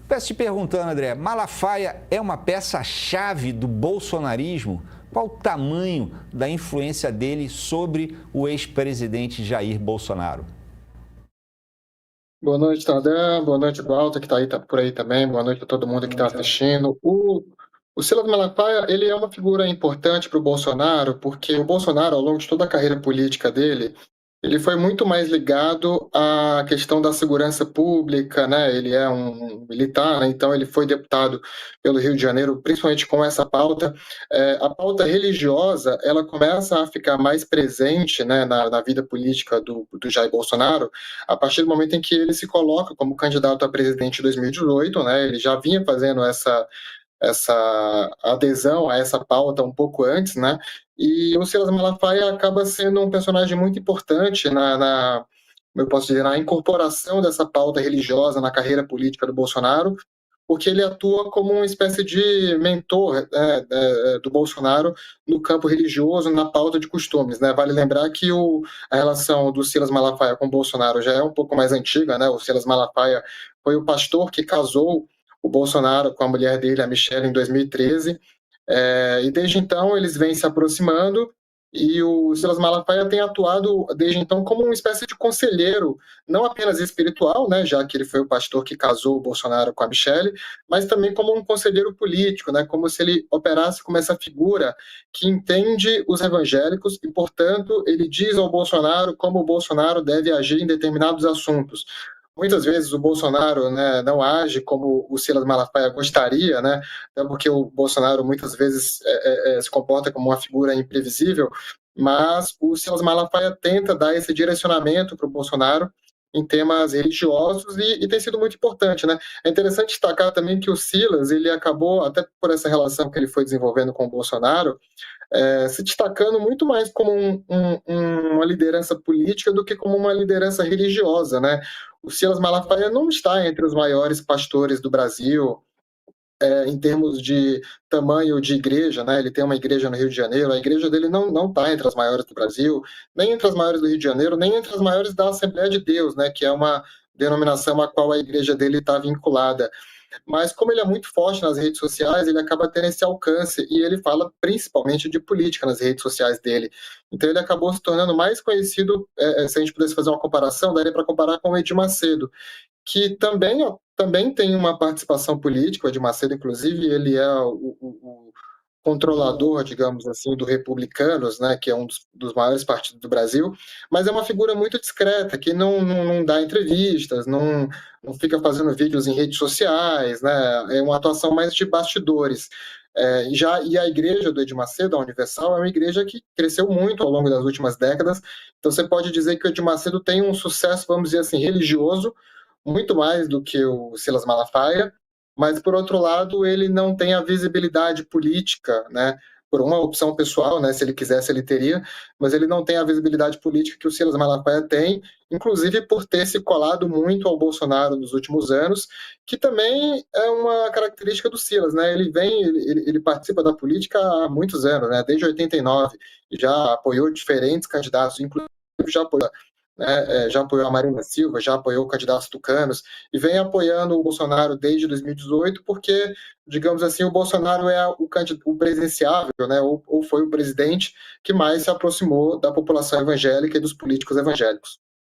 Peço te perguntando, André, Malafaia é uma peça-chave do bolsonarismo? Qual o tamanho da influência dele sobre o ex-presidente Jair Bolsonaro? Boa noite, Tadã. Boa noite, Walter, que tá por aí também. Boa noite a todo mundo que está assistindo. O Silas Malafaia, ele é uma figura importante para o Bolsonaro, porque o Bolsonaro, ao longo de toda a carreira política dele, ele foi muito mais ligado à questão da segurança pública, né? Ele é um militar, né? Então ele foi deputado pelo Rio de Janeiro, principalmente com essa pauta. A pauta religiosa, ela começa a ficar mais presente, né, na vida política do Jair Bolsonaro, a partir do momento em que ele se coloca como candidato a presidente em 2018, né? Ele já vinha fazendo essa adesão a essa pauta um pouco antes, né? E o Silas Malafaia acaba sendo um personagem muito importante eu posso dizer, na incorporação dessa pauta religiosa na carreira política do Bolsonaro, porque ele atua como uma espécie de mentor do Bolsonaro no campo religioso, na pauta de costumes, né? Vale lembrar que a relação do Silas Malafaia com o Bolsonaro já é um pouco mais antiga, né? O Silas Malafaia foi o pastor que casou o Bolsonaro com a mulher dele, a Michelle, em 2013, e desde então eles vêm se aproximando, e o Silas Malafaia tem atuado desde então como uma espécie de conselheiro, não apenas espiritual, né, já que ele foi o pastor que casou o Bolsonaro com a Michelle, mas também como um conselheiro político, né, como se ele operasse como essa figura que entende os evangélicos e, portanto, ele diz ao Bolsonaro como o Bolsonaro deve agir em determinados assuntos. Muitas vezes o Bolsonaro, né, não age como o Silas Malafaia gostaria, né, até porque o Bolsonaro muitas vezes se comporta como uma figura imprevisível, mas o Silas Malafaia tenta dar esse direcionamento para o Bolsonaro em temas religiosos e tem sido muito importante, né? É interessante destacar também que o Silas, ele acabou, até por essa relação que ele foi desenvolvendo com o Bolsonaro, se destacando muito mais como uma liderança política do que como uma liderança religiosa, né? O Silas Malafaia não está entre os maiores pastores do Brasil, em termos de tamanho de igreja, né? Ele tem uma igreja no Rio de Janeiro, a igreja dele não está entre as maiores do Brasil, nem entre as maiores do Rio de Janeiro, nem entre as maiores da Assembleia de Deus, né? Que é uma denominação a qual a igreja dele está vinculada. Mas como ele é muito forte nas redes sociais, ele acaba tendo esse alcance e ele fala principalmente de política nas redes sociais dele. Então ele acabou se tornando mais conhecido, se a gente pudesse fazer uma comparação, daria para comparar com o Edir Macedo, que também tem uma participação política. O Edir Macedo, inclusive, ele é o controlador, digamos assim, do Republicanos, né, que é um dos maiores partidos do Brasil, mas é uma figura muito discreta, que não dá entrevistas, não fica fazendo vídeos em redes sociais, né, é uma atuação mais de bastidores. E a igreja do Edir Macedo, a Universal, é uma igreja que cresceu muito ao longo das últimas décadas, então você pode dizer que o Edir Macedo tem um sucesso, vamos dizer assim, religioso, muito mais do que o Silas Malafaia, mas, por outro lado, ele não tem a visibilidade política, né? Por uma opção pessoal, né? Se ele quisesse, ele teria, mas ele não tem a visibilidade política que o Silas Malafaia tem, inclusive por ter se colado muito ao Bolsonaro nos últimos anos, que também é uma característica do Silas, né? Ele participa da política há muitos anos, né? Desde 89, já apoiou diferentes candidatos, inclusive já apoiou, né, já apoiou a Marina Silva, já apoiou candidatos tucanos, e vem apoiando o Bolsonaro desde 2018, porque, digamos assim, o Bolsonaro é o presidenciável, né, ou foi o presidente que mais se aproximou da população evangélica e dos políticos evangélicos.